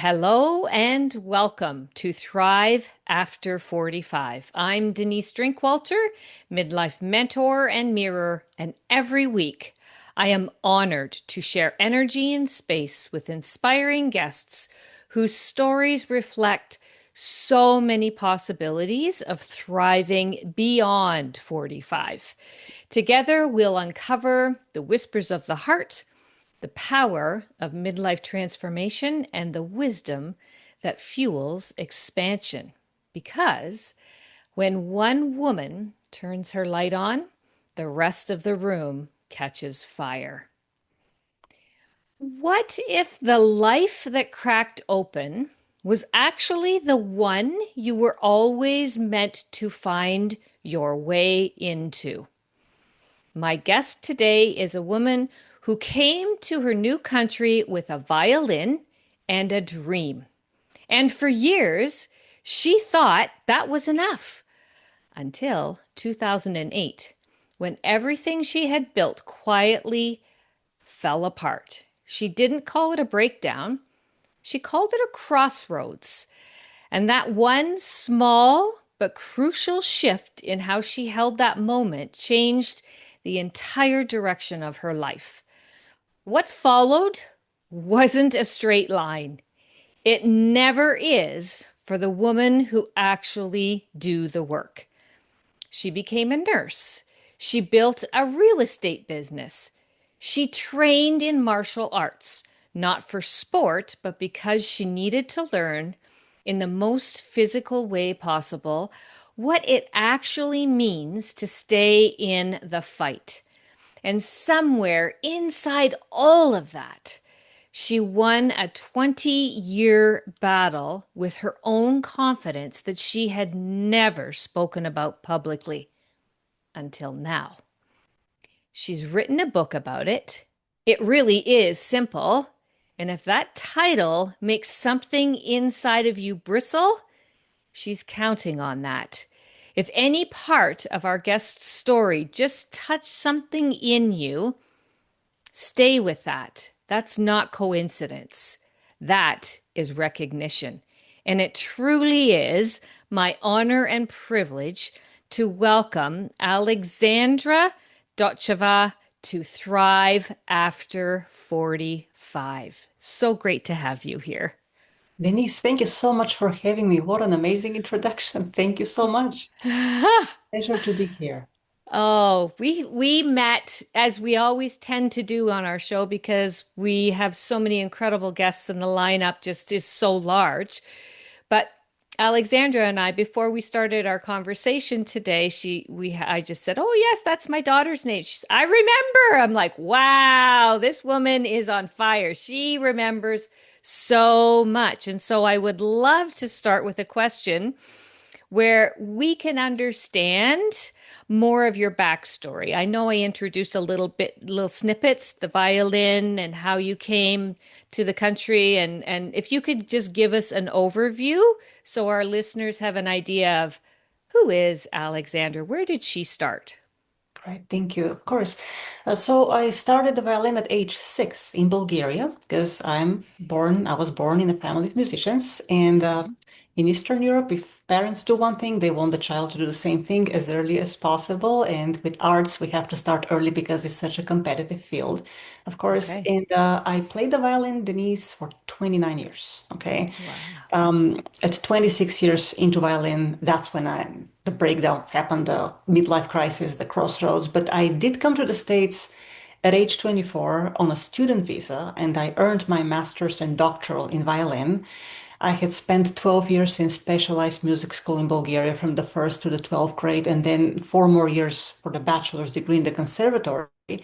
Hello and welcome to Thrive After 45. I'm Denise Drinkwalter, midlife mentor and mirror, and every week I am honored to share energy and space with inspiring guests whose stories reflect so many possibilities of thriving beyond 45. Together, we'll uncover the whispers of the heart, the power of midlife transformation, and the wisdom that fuels expansion. Because when one woman turns her light on, the rest of the room catches fire. What if the life that cracked open was actually the one you were always meant to find your way into? My guest today is a woman who came to her new country with a violin and a dream. And for years, she thought that was enough until 2008, when everything she had built quietly fell apart. She didn't call it a breakdown, she called it a crossroads. And that one small but crucial shift in how she held that moment changed the entire direction of her life. What followed wasn't a straight line. It never is for the woman who actually do the work. She became a nurse. She built a real estate business. She trained in martial arts, not for sport, but because she needed to learn in the most physical way possible what it actually means to stay in the fight. And somewhere inside all of that, she won a 20-year battle with her own confidence that she had never spoken about publicly until now. She's written a book about it. It really is simple. And if that title makes something inside of you bristle, she's counting on that. If any part of our guest's story just touched something in you, stay with that. That's not coincidence. That is recognition. And it truly is my honor and privilege to welcome Alexandra Dotcheva to Thrive After 45. So great to have you here. Denise, thank you so much for having me. What an amazing introduction. Thank you so much. Pleasure to be here. Oh, we met as we always tend to do on our show because we have so many incredible guests and the lineup just is so large. But Alexandra and I, before we started our conversation today, I just said, "Oh yes, that's my daughter's name." I remember. I'm like, "Wow, this woman is on fire. She remembers so much." And so I would love to start with a question where we can understand more of your backstory. I know I introduced a little bit, little snippets, the violin and how you came to the country, and if you could just give us an overview so our listeners have an idea of who is Alexandra? Where did she start? Right, thank you. Of course. So I started the violin at age 6 in Bulgaria because I was born in a family of musicians. And in Eastern Europe, if parents do one thing, they want the child to do the same thing as early as possible. And with arts, we have to start early because it's such a competitive field, of course. Okay. And I played the violin, Denise, for 29 years. Okay. Wow. At 26 years into violin, that's when the breakdown happened, the midlife crisis, the crossroads. But I did come to the States at age 24 on a student visa, and I earned my master's and doctoral in violin. I had spent 12 years in specialized music school in Bulgaria from the first to the 12th grade, and then 4 more years for the bachelor's degree in the conservatory,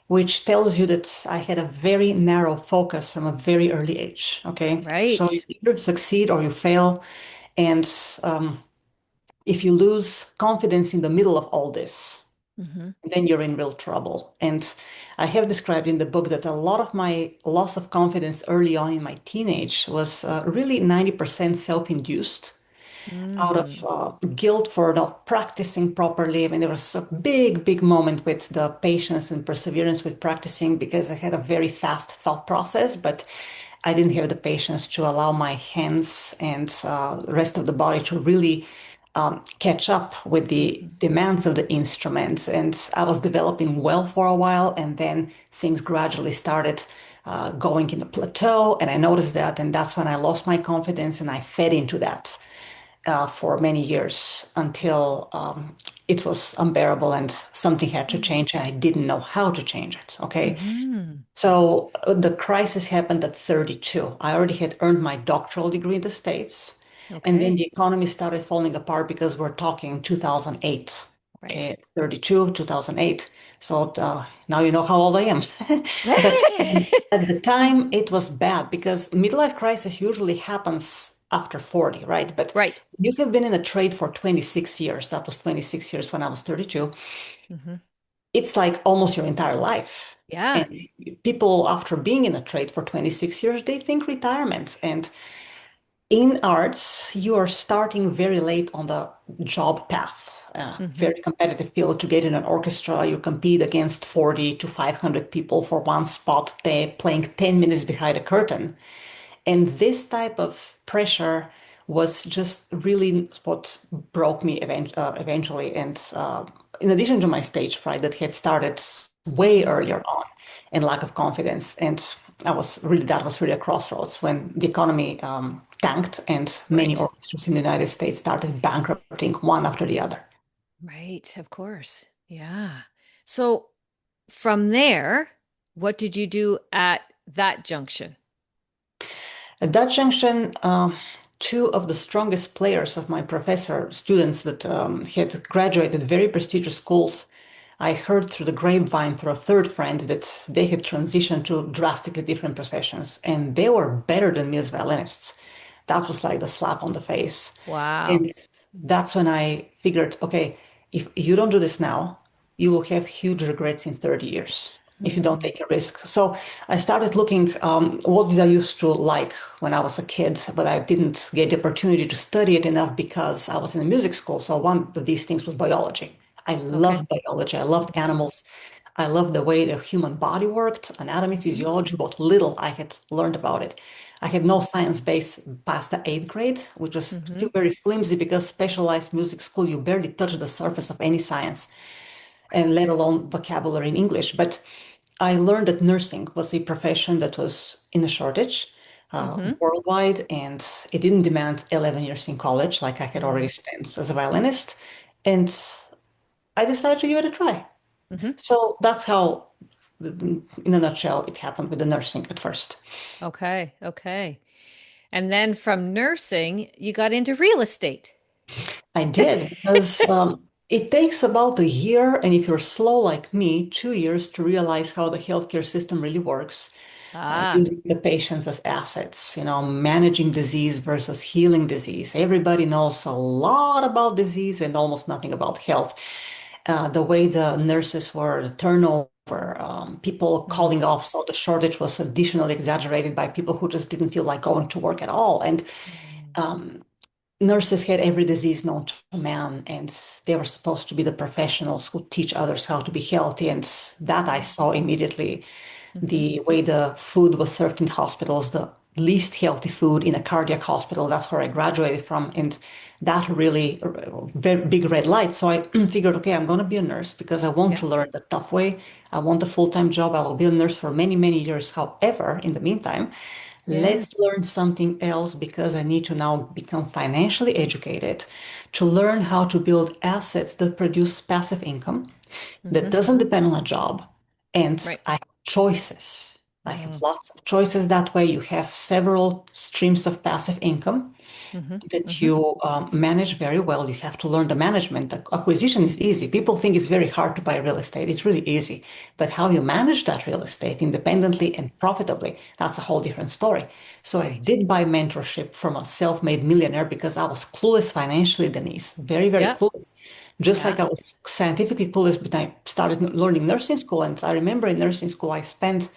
which tells you that I had a very narrow focus from a very early age. Okay. So you Right. either succeed or you fail. And um, if you lose confidence in the middle of all this, Hmm. then you're in real trouble. And I have described in the book that a lot of my loss of confidence early on in my teenage was really 90% self-induced out of Mm. guilt for not practicing properly. I mean, there was a big, big moment with the patience and perseverance with practicing because I had a very fast thought process, but I didn't have the patience to allow my hands and the rest of the body to really catch up with the Mhm. demands of the instruments. And I was developing well for a while, and then things gradually started going in a plateau. And I noticed that, and that's when I lost my confidence and I fed into that for many years until it was unbearable and something had to change, and I didn't know how to change it. Okay. Mm-hmm. So the crisis happened at 32. I already had earned my doctoral degree in the States. And then Okay. the economy started falling apart because we're talking 2008. Okay, Right. at 32, 2008. So now you know how old I am. But at the time, it was bad because midlife crisis usually happens after 40, right? But Right. you have been in a trade for 26 years. That was 26 years when I was 32. Hmm. It's like almost your entire life. Yeah. And people, after being in a trade for 26 years, they think retirement. And in arts, you are starting very late on the job path. Hmm. Very competitive field to get in an orchestra. You compete against 40 to 500 people for one spot. They're playing 10 minutes behind a curtain. And this type of pressure was just really what broke me eventually. And in addition to my stage fright that had started way Hmm. earlier on and lack of confidence. And that was really a crossroads when the economy tanked and many Right. orchestras in the United States started bankrupting one after the other. Right. Of course. Yeah. So from there, what did you do at that junction? At that junction, two of the strongest players of my professor students that had graduated very prestigious schools, I heard through the grapevine through a third friend that they had transitioned to drastically different professions, and they were better than me as violinists. That was like the slap on the face. Wow. And that's when I figured, okay, if you don't do this now, you will have huge regrets in 30 years if you don't Hmm. take a risk. So I started looking, what did I used to like when I was a kid, but I didn't get the opportunity to study it enough because I was in a music school. So one of these things was biology. I Okay. loved biology. I loved Hmm. animals. I loved the way the human body worked, anatomy, Hmm. physiology, what little I had learned about it. I had no science base past the eighth grade, which was Hmm. still very flimsy because specialized music school, you barely touch the surface of any science, and let Right. alone vocabulary in English. But I learned that nursing was a profession that was in a shortage Hmm. worldwide, and it didn't demand 11 years in college like I had already spent as a violinist. And I decided to give it a try. Hmm. So that's how, in a nutshell, it happened with the nursing at first. Okay. Okay. And then from nursing, you got into real estate. I did because it takes about a year, and if you're slow like me, 2 years to realize how the healthcare system really works. Ah. Using the patients as assets, managing disease versus healing disease. Everybody knows a lot about disease and almost nothing about health. The way the nurses were, the turnover, people calling Mm. off. So the shortage was additionally exaggerated by people who just didn't feel like going to work at all. And Mm. um, nurses had every disease known to man, and they were supposed to be the professionals who teach others how to be healthy. And that I saw immediately Hmm. the way the food was served in hospitals, the least healthy food in a cardiac hospital. That's where I graduated from. And that really, very big red light. So I figured, okay, I'm going to be a nurse because I want Yeah. to learn the tough way. I want a full-time job. I will be a nurse for many, many years. However, in the meantime, Yeah. let's learn something else because I need to now become financially educated to learn how to build assets that produce passive income that Hmm. doesn't depend on a job. And Right. I have choices. I have Mm. lots of choices. That way, you have several streams of passive income Hmm. that Hmm. you manage very well. You have to learn the management. The acquisition is easy. People think it's very hard to buy real estate. It's really easy. But how you manage that real estate independently and profitably, that's a whole different story. So I Right. did buy mentorship from a self-made millionaire because I was clueless financially, Denise. Very, very Yeah. clueless. Just Yeah. like I was scientifically clueless, but I started learning nursing school. And I remember in nursing school, I spent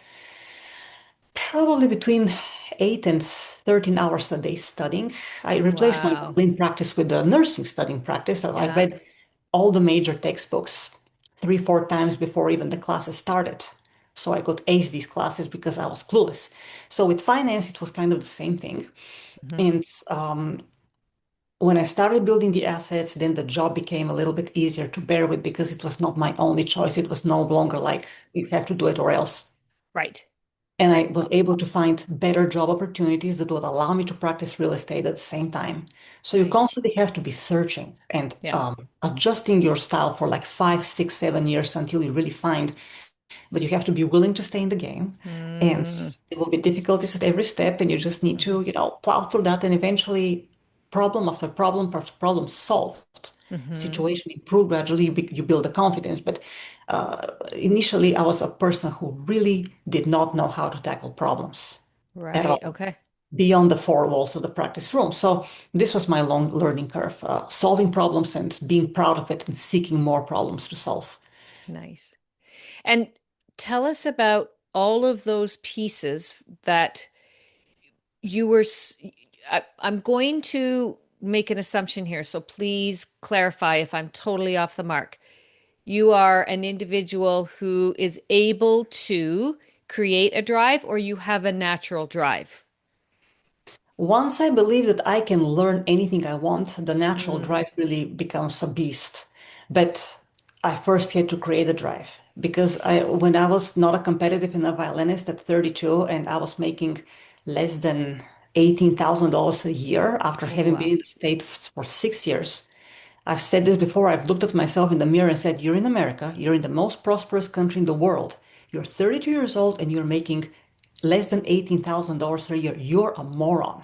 probably between 8 and 13 hours a day studying. I replaced my Wow. violin practice with the nursing studying practice. So I Yeah. read all the major textbooks 3, 4 times before even the classes started. so I could ace these classes because I was clueless. So with finance, it was kind of the same thing. Hmm. And when I started building the assets, then the job became a little bit easier to bear with because it was not my only choice. It was no longer like you have to do it or else. Right. And I Right. was able to find better job opportunities that would allow me to practice real estate at the same time. So you Nice. constantly have to be searching and Yeah. adjusting your style for like 5, 6, 7 years until you really find, but you have to be willing to stay in the game. And Mm. there will be difficulties at every step, and you just need Hmm. to, plow through that and eventually problem after problem solved. Hmm. Situation improved gradually, you build the confidence. But initially, I was a person who really did not know how to tackle problems at Right. all Okay. beyond the four walls of the practice room. So this was my long learning curve, solving problems and being proud of it and seeking more problems to solve. Nice. And tell us about all of those pieces that you were. I'm going to make an assumption here, so please clarify if I'm totally off the mark. You are an individual who is able to create a drive, or you have a natural drive. Once I believe that I can learn anything I want, the natural Mm. drive really becomes a beast. But I first had to create a drive because when I was not a competitive enough violinist at 32 and I was making less than $18,000 a year after Oh, having been wow. in the States for 6 years. I've said this before. I've looked at myself in the mirror and said, "You're in America. You're in the most prosperous country in the world. You're 32 years old and you're making less than $18,000 a year. You're a moron."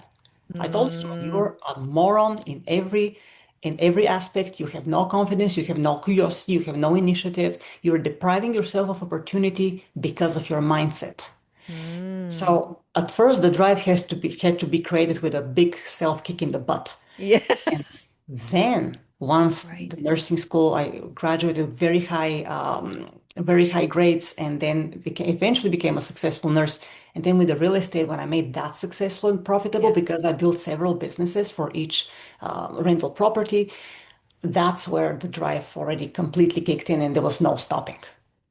I told Stuart, Mm, "You're a moron in every aspect. You have no confidence. You have no curiosity. You have no initiative. You're depriving yourself of opportunity because of your mindset." mm. So at first, the drive had to be created with a big self kick in the butt. Yeah. And then once the Right. nursing school, I graduated very high grades, and then eventually became a successful nurse. And then with the real estate, when I made that successful and profitable, Yeah. because I built several businesses for each rental property, that's where the drive already completely kicked in, and there was no stopping.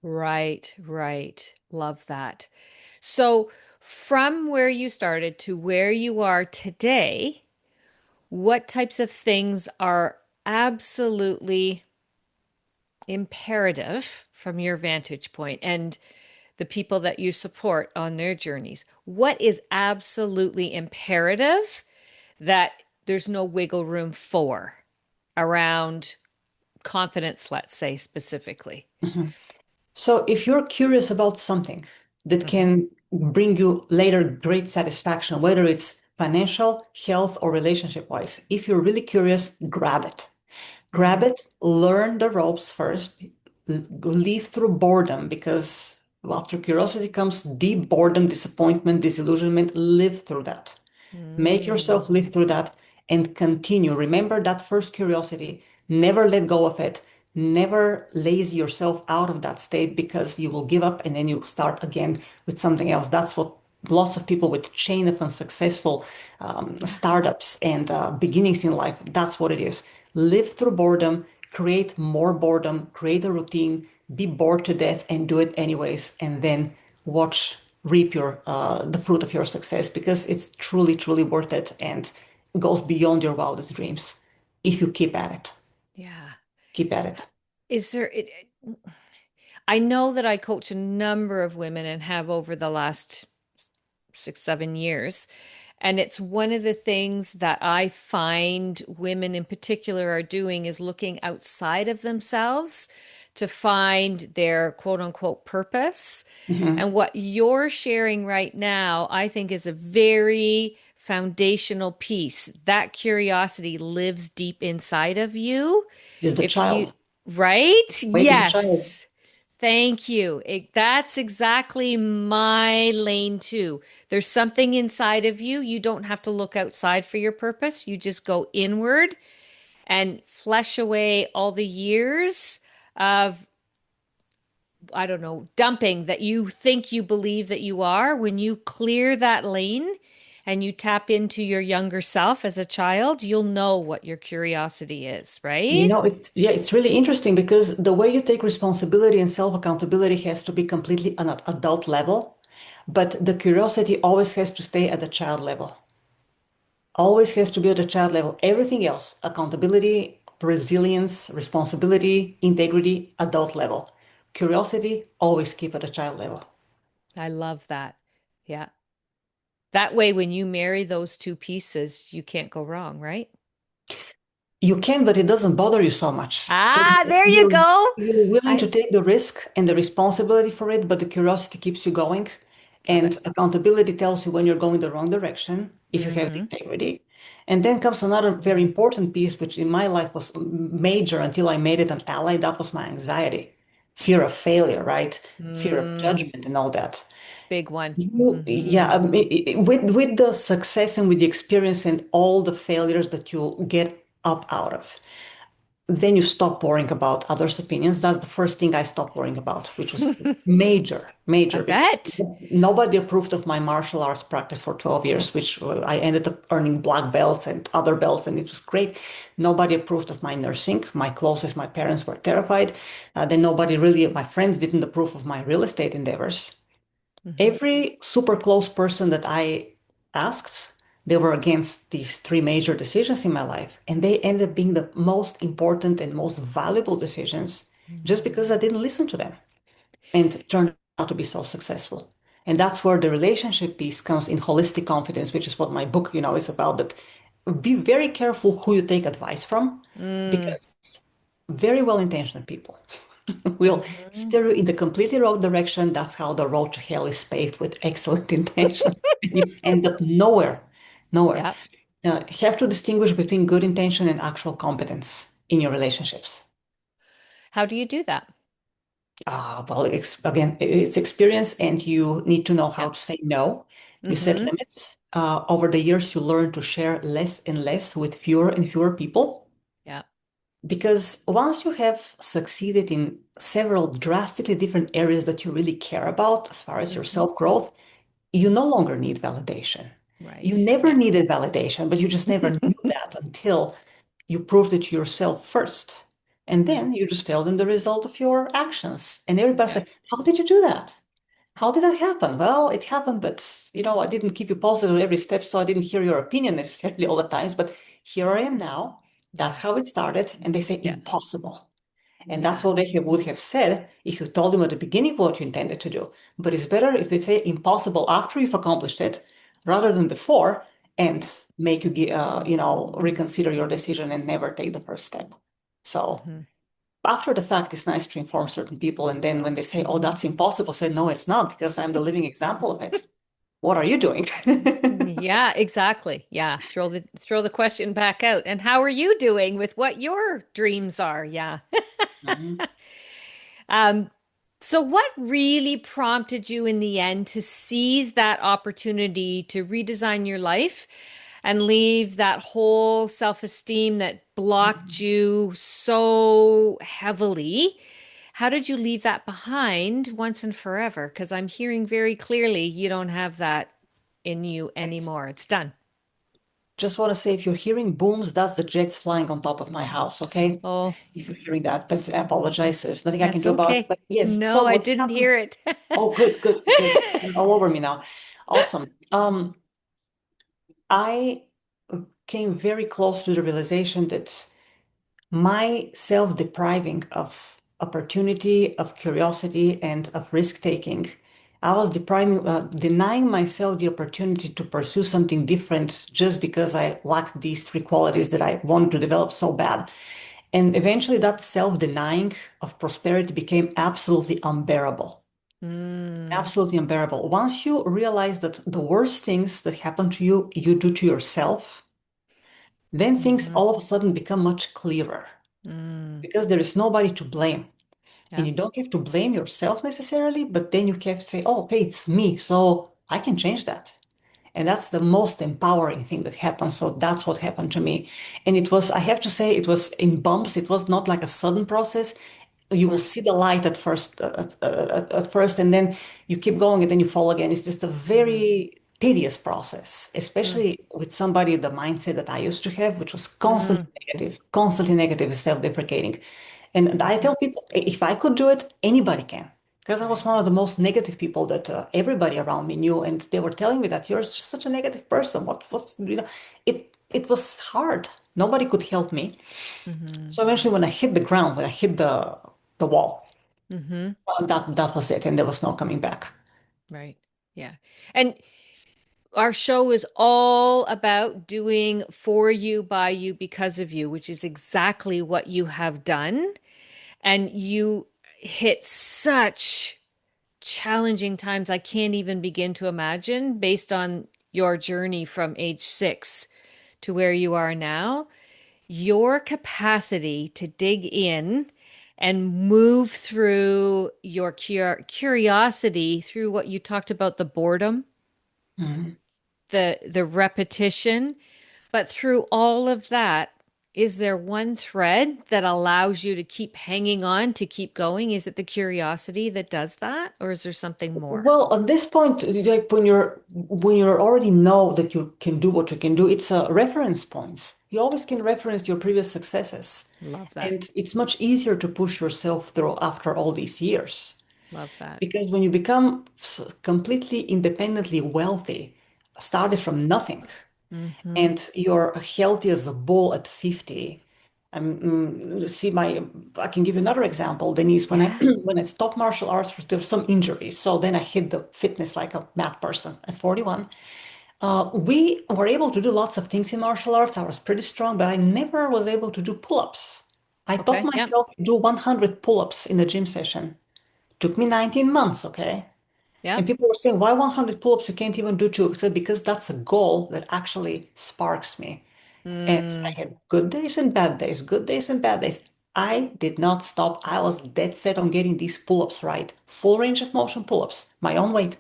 Right. Right. Love that. So, from where you started to where you are today, what types of things are absolutely imperative from your vantage point and the people that you support on their journeys? What is absolutely imperative that there's no wiggle room for around confidence, let's say specifically? Mhm. So if you're curious about something that Hmm. can bring you later great satisfaction, whether it's financial, health, or relationship wise, if you're really curious, grab it. Grab Hmm. it, learn the ropes first, live through boredom because after curiosity comes deep boredom, disappointment, disillusionment. Live through that. Make Mm. yourself live through that and continue. Remember that first curiosity. Never let go of it. Never lazy yourself out of that state because you will give up and then you start again with something else. That's what lots of people with chain of unsuccessful Yeah. startups and beginnings in life, that's what it is. Live through boredom, create more boredom, create a routine, be bored to death and do it anyways. And then watch reap your the fruit of your success because it's truly truly worth it and goes beyond your wildest dreams if you keep at it. Yeah. Keep at it. Is there I know that I coach a number of women and have over the last 6, 7 years. And it's one of the things that I find women in particular are doing is looking outside of themselves to find their quote unquote purpose. Mhm. And what you're sharing right now, I think is a very foundational piece. That curiosity lives deep inside of you. Is the If you, child. right? Wake the child. Yes. Thank you. That's exactly my lane too. There's something inside of you. You don't have to look outside for your purpose. You just go inward and flesh away all the years of, I don't know, dumping that you think you believe that you are. When you clear that lane and you tap into your younger self as a child, you'll know what your curiosity is, You right? know, it's really interesting because the way you take responsibility and self-accountability has to be completely on an adult level, but the curiosity always has to stay at the child level. Always has to be at the child level. Everything else, accountability, resilience, responsibility, integrity, adult level. Curiosity, always keep at the child level. I love that. Yeah. That way, when you marry those two pieces, you can't go wrong, right? You can, but it doesn't bother you so much because Ah, there you you're go. you're willing to I take the risk and the responsibility for it, but the curiosity keeps you going. love it. And accountability tells you when you're going the wrong direction, if you have the Hmm. integrity. And then comes another very important piece, which in my life was major until I made it an ally. That was my anxiety, fear of failure, right? Fear of Mm, judgment and all that. big one. Yeah, Hmm. with the success and with the experience and all the failures that you get up out of, then you stop worrying about others' opinions. That's the first thing I stopped worrying about, which was major, I major, because bet. nobody approved of my martial arts practice for 12 years, which I ended up earning black belts and other belts, and it was great. Nobody approved of my nursing. My closest, my parents were terrified. Then nobody really, my friends didn't approve of my real estate endeavors. Hmm. Every super close person that I asked, they were against these three major decisions in my life. And they ended up being the most important and most valuable decisions just because I didn't listen to them and it turned out to be so successful. And that's where the relationship piece comes in holistic confidence, which is what my book, is about. That be very careful who you take advice from Mm, because very well-intentioned people will hmm. steer you in the completely wrong direction. That's how the road to hell is paved with excellent intentions. You end up nowhere, nowhere. Yeah. Have to distinguish between good intention and actual competence in your relationships. How do you do that? Well, again, it's experience, and you need to know how Yeah. to say no. You set Hmm. limits. Over the years, you learn to share less and less with fewer and fewer people. Yeah. Because once you have succeeded in several drastically different areas that you really care about, as far as your Hmm. self-growth, you no longer need validation. You Right. never Yeah. needed validation, but you just never knew that until you proved it to yourself first. And Hmm. then you just tell them the result of your actions. And everybody's Okay. like, how did you do that? How did that happen? Well, it happened, but I didn't keep you posted on every step, so I didn't hear your opinion necessarily all the times. But here I am now. That's Yeah. how it started. And they say Yeah. impossible. And that's Yeah. what they would have said if you told them at the beginning what you intended to do. But it's better if they say impossible after you've accomplished it rather than before and make you, reconsider your decision and never take the first step. So Hmm. after the fact, it's nice to inform certain people. And then when they say, oh, that's impossible, say, no, it's not because I'm the living example of it. What are you doing? Yeah, exactly. Yeah. Throw the question back out. And how are you doing with what your dreams are? Yeah. Mhm. Um, so what really prompted you in the end to seize that opportunity to redesign your life and leave that whole self-esteem that blocked you so heavily? How did you leave that behind once and forever? Because I'm hearing very clearly you don't have that in you Right. anymore. It's done. Just want to say, if you're hearing booms, that's the jets flying on top of my house, okay? Oh, If you're hearing that, but I apologize. There's nothing I can that's do about it. okay. But yes, so No, I what didn't happened? hear it. Oh, good, good, because you're all over me now. Awesome. I came very close to the realization that my self-depriving of opportunity, of curiosity, and of risk-taking, I was denying myself the opportunity to pursue something different just because I lacked these three qualities that I wanted to develop so bad. And eventually that self-denying of prosperity became absolutely unbearable. Mm, Absolutely unbearable. Once you realize that the worst things that happen to you, you do to yourself, then things mhm, all of a sudden become much clearer mm, because there is nobody to blame. And yeah. you don't have to blame yourself necessarily, but then you have to say, oh, okay, it's me, so I can change that. And that's the most empowering thing that happens. So that's what happened to me. And it was, I have to say, it was in bumps. It was not like a sudden process. Of You will see course. the light at first, and then you keep going, and then you fall again. It's just a Mm, very tedious process, Mm, especially with somebody the mindset that I used to have, which was mm, constantly negative, self-deprecating. And I mhm. tell people, if I could do it, anybody can. Because I was Right. one of the most negative people that everybody around me knew, and they were telling me that you're just such a negative person. It was hard. Nobody could help me. Hmm. So eventually, when I hit the ground, when I hit the wall, Hmm. that was it, and there was no coming back. Right. Yeah. And our show is all about doing for you, by you, because of you, which is exactly what you have done. And you hit such challenging times I can't even begin to imagine based on your journey from age 6 to where you are now. Your capacity to dig in and move through your curiosity through what you talked about, the boredom, Mhm. the repetition, but through all of that, is there one thread that allows you to keep hanging on, to keep going? Is it the curiosity that does that, or is there something more? Well, at this point, like when you're already know that you can do what you can do, it's a reference points. You always can reference your previous successes, Love that. and it's much easier to push yourself through after all these years. Love that. Because when you become completely independently wealthy, started from nothing, Mm-hmm. and you're healthy as a bull at 50. See I can give you another example, Denise. When I Yeah. when I stopped martial arts, there were some injuries. So then I hit the fitness like a mad person at 41. We were able to do lots of things in martial arts. I was pretty strong, but I never was able to do pull-ups. I taught Okay. Yep. myself to do 100 pull-ups in the gym session. Took me 19 months, okay? And Yep. people were saying, why 100 pull-ups? You can't even do two. I said, because that's a goal that actually sparks me. And I Mm, had good days and bad days, good days and bad days. I did not stop. I was dead set on getting these pull-ups right. Full range of motion pull-ups, my own weight.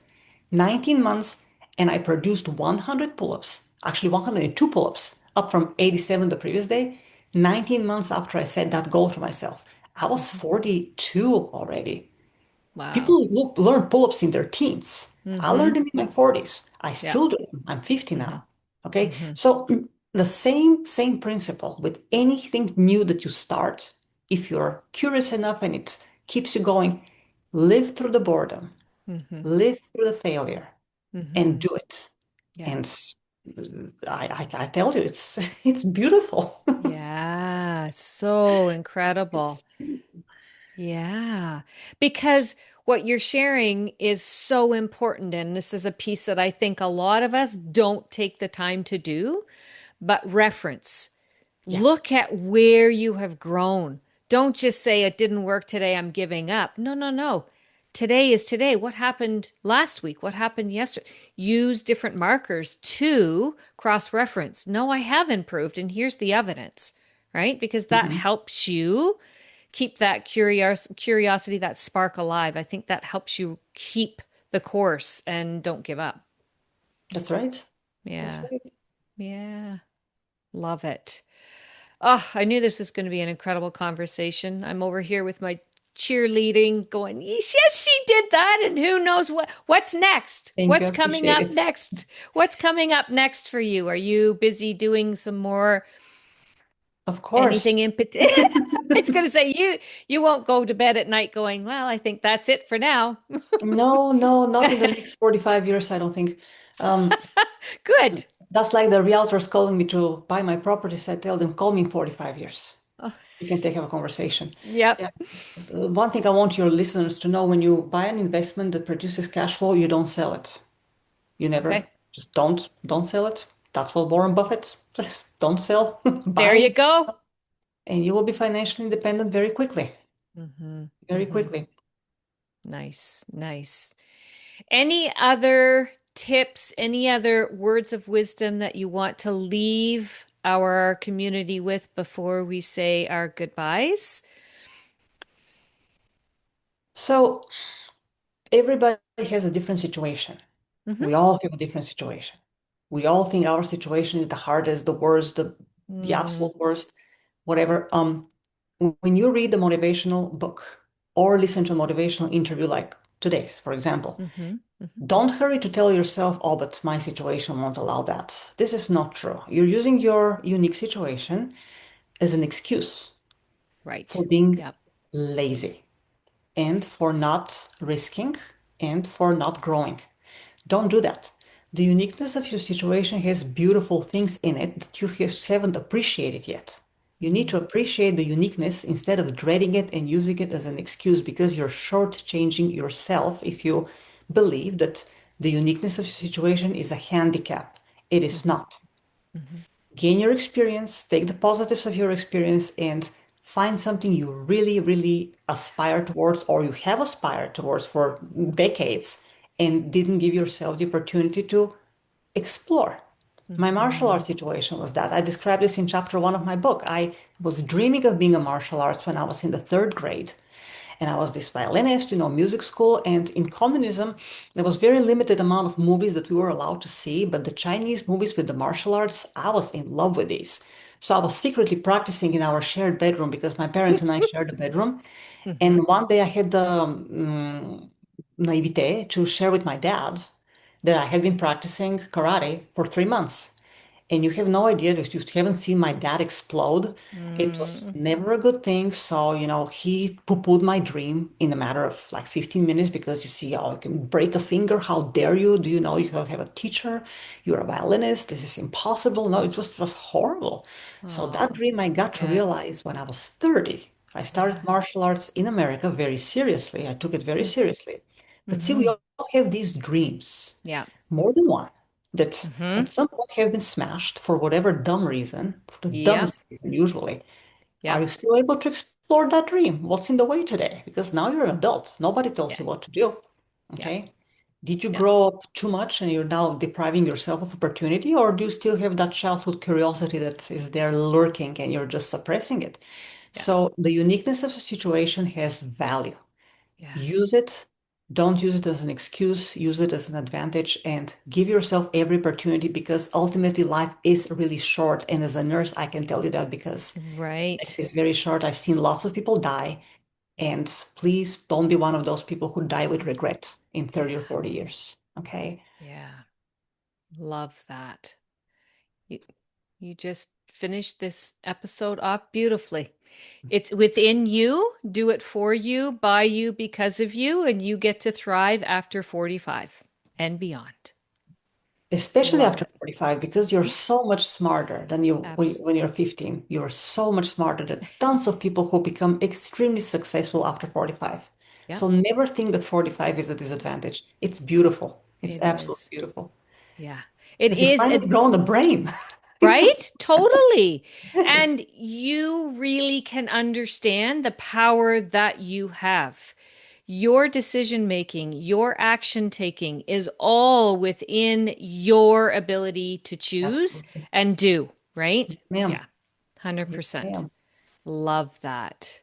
19 months, and I produced 100 pull-ups, actually 102 pull-ups, up from 87 the previous day, 19 months after I set that goal for myself. I was mhm. 42 already. Wow. People learn pull-ups in their teens. I learned Mm-hmm. them in my 40s. I Yep. still do them. I'm 50 Mm-hmm. now. Okay. Mm-hmm. So the same principle with anything new that you start, if you're curious enough and it keeps you going, live through the boredom, Mm-hmm. live through the failure, and Mm-hmm. do it. Yeah. And I tell you, it's it's beautiful. Yeah. So incredible. It's Yeah. Because what you're sharing is so important. And this is a piece that I think a lot of us don't take the time to do, but reference. yeah. Look at where you have grown. Don't just say it didn't work today, I'm giving up. No, no, no. Today is today. What happened last week? What happened yesterday? Use different markers to cross reference. No, I have improved, and here's the evidence, right? Because that Mhm. helps you keep that curiosity, that spark alive. I think that helps you keep the course and don't give up. That's right. That's Yeah. right. Yeah. Love it. Oh, I knew this was going to be an incredible conversation. I'm over here with my cheerleading going, yes, yes, she did that. And who knows what's next? Thank you. I What's coming appreciate up it. next? What's coming up next for you? Are you busy doing some more Of anything course. in particular? It's going to say you won't go to bed at night going, well, I think that's it for now. No, no, not in the next 45 years, I don't think. Um, Good. that's like the realtors calling me to buy my properties. I tell them, call me in 45 years. Oh, We can take have a conversation. yep. Yeah. One thing I want your listeners to know, when you buy an investment that produces cash flow, you don't sell it. You never Okay. just don't sell it. That's what Warren Buffett says. Don't sell, There you buy, go. and you will be financially independent very quickly. Hmm. Very Hmm. quickly. Nice, nice. Any other tips, any other words of wisdom that you want to leave our community with before we say our goodbyes? So everybody has a different situation. Hmm. We all have a different situation. We all think our situation is the hardest, the worst, the Mm, absolute worst, whatever. When you read a motivational book or listen to a motivational interview like today's, for example. Mm-hmm. Mm-hmm. Don't hurry to tell yourself, oh, but my situation won't allow that. This is not true. You're using your unique situation as an excuse Right. for being Yep. lazy and for not risking and for not growing. Don't do that. The uniqueness of your situation has beautiful things in it that you haven't appreciated yet. You need to Mm-hmm. appreciate the uniqueness instead of dreading it and using it as an excuse because you're shortchanging yourself if you believe that the uniqueness of your situation is a handicap. It is Mm-hmm. not. Mm-hmm. Gain your experience, take the positives of your experience, and find something you really, really aspire towards or you have aspired towards for decades and didn't give yourself the opportunity to explore. My martial Mm-hmm. arts situation was that. I described this in chapter one of my book. I was dreaming of being a martial arts when I was in the third grade. And I was this violinist, music school. And in communism, there was very limited amount of movies that we were allowed to see. But the Chinese movies with the martial arts, I was in love with these. So I was secretly practicing in our shared bedroom because my parents and I shared a bedroom. Mm-hmm. And one day I had the naivete to share with my dad that I had been practicing karate for 3 months. And you have no idea if you haven't seen my dad explode. It was Mm-hmm. never a good thing. So, he poo-pooed my dream in a matter of like 15 minutes because you see, oh, you can break a finger. How dare you? Do you know you have a teacher? You're a violinist. This is impossible. No, it was horrible. So that Oh, dream I got to yeah. realize when I was 30. I started Yeah. martial arts in America very seriously. I took it very seriously. But see, we Mm-hmm. all have these dreams, Yeah. more than one, that Mm-hmm. at some point have been smashed for whatever dumb reason, for the Yep. dumbest reason usually. Are Yep. you still able to explore that dream? What's in the way today? Because now you're an adult. Nobody tells Yeah. you what to do. Yeah. Okay. Did you Yeah. grow up too much and you're now depriving yourself of opportunity, or do you still have that childhood curiosity that is there lurking and you're just suppressing it? Yeah. So the uniqueness of the situation has value. Yeah. Use it. Don't use it as an excuse. Use it as an advantage and give yourself every opportunity because ultimately life is really short. And as a nurse, I can tell you that because life Right. is very short. I've seen lots of people die. And please don't be one of those people who die with regret in Yeah. 30 or 40 years. Okay. Yeah. Love that. You, you just finished this episode off beautifully. It's within you, do it for you, by you, because of you, and you get to thrive after 45 and beyond. Especially Love after it. 45, because you're so much smarter than you when Absolutely. you're 15. You're so much smarter than tons of people who become extremely successful after 45. Yep, So never think that 45 is a disadvantage. It's beautiful. It's it absolutely is. beautiful. Yeah, it Because you is. finally grown a brain. Right? Totally. Yes. And you really can understand the power that you have. Your decision making, your action taking is all within your ability to choose Absolutely. and do, right? Yes, ma'am. Yeah, Yes, 100%. ma'am. Love that.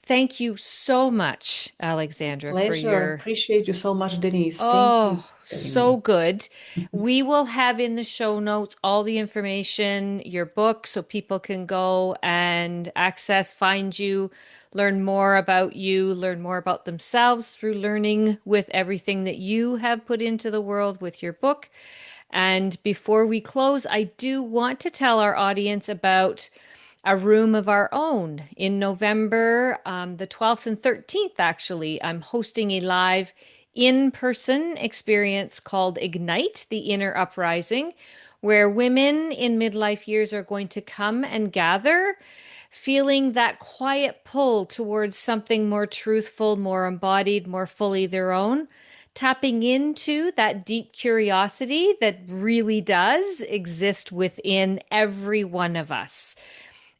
Thank you so much, Alexandra, for Pleasure. your Appreciate you so much, Denise. Thank you Oh, for having so me. good. We will have in the show notes all the information, your book, so people can go and access, find you, learn more about you, learn more about themselves through learning with everything that you have put into the world with your book. And before we close, I do want to tell our audience about a room of our own in November, the 12th and 13th, actually. I'm hosting a live in person experience called Ignite, the Inner Uprising, where women in midlife years are going to come and gather, feeling that quiet pull towards something more truthful, more embodied, more fully their own. Tapping into that deep curiosity that really does exist within every one of us.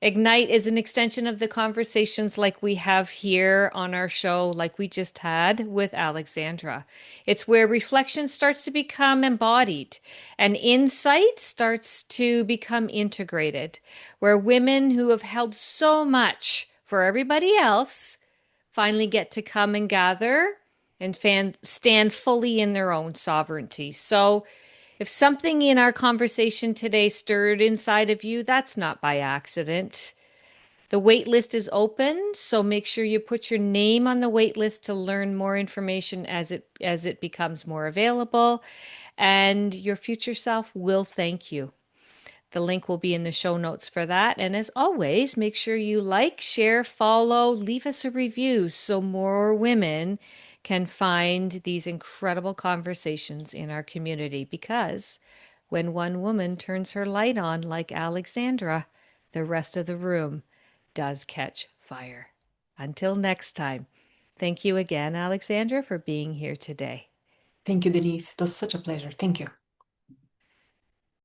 Ignite is an extension of the conversations like we have here on our show, like we just had with Alexandra. It's where reflection starts to become embodied and insight starts to become integrated, where women who have held so much for everybody else finally get to come and gather and stand fully in their own sovereignty. So, if something in our conversation today stirred inside of you, that's not by accident. The wait list is open, so make sure you put your name on the wait list to learn more information as it becomes more available, and your future self will thank you. The link will be in the show notes for that. And as always, make sure you like, share, follow, leave us a review so more women can find these incredible conversations in our community. Because when one woman turns her light on, like Alexandra, the rest of the room does catch fire. Until next time, thank you again, Alexandra, for being here today. Thank you, Denise. It was such a pleasure. Thank you.